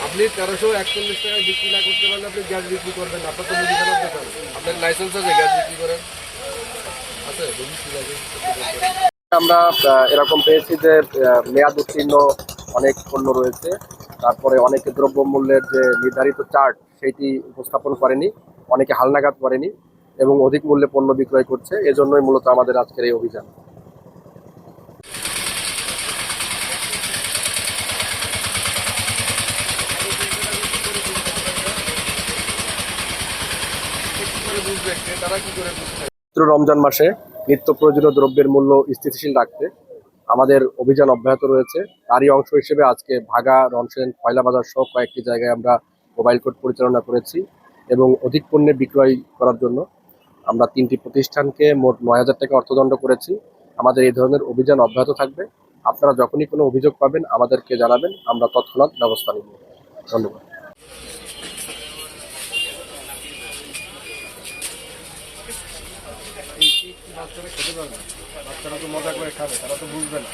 আপনি 1341 টাকায় বিক্রি না করতে পারলে আপনি গ্যাস বিক্রি করবেন না। আপনার তো মুদিখানার দোকান, আপনার লাইসেন্স আছে গ্যাস বিক্রি করেন? আছে রেজিস্ট্রি আছে? আমরা এরকম পেয়েছি যে মেয়াদ উত্তীর্ণ অনেক পণ্য রয়েছে, তারপরে অনেকে দ্রব্যমূল্যের যে নির্ধারিত চার্ট সেটি উপস্থাপন করেনি, অনেকে হালনাগাদ করেনি এবং অধিক মূল্যে পণ্য বিক্রয় করছে। এজন্যই মূলত আমাদের আজকের এই অভিযান। তারা কি করে বুঝবে? পবিত্র রমজান মাসে নিত্য প্রয়োজনীয় দ্রব্যের মূল্য স্থিতিশীল রাখতে আমাদের অভিযান অব্যাহত রয়েছে। তারই অংশ হিসেবে আজকে ভাগা, রনসেন, কয়লা বাজার সহ কয়েকটি জায়গায় আমরা মোবাইল কোর্ট পরিচালনা করেছি এবং অধিক পণ্যে বিক্রয় করার জন্য আমরা 3টি প্রতিষ্ঠানকে মোট 9,000 টাকা অর্থদণ্ড করেছি। আমাদের এই ধরনের অভিযান অব্যাহত থাকবে। আপনারা যখনই কোনো অভিযোগ পাবেন আমাদেরকে জানাবেন, আমরা তৎক্ষণাৎ ব্যবস্থা নিব। ধন্যবাদ। বাচ্চারা খেতে পারবে, বাচ্চারা তো মজা করে খাবে, তারা তো বুঝবে না।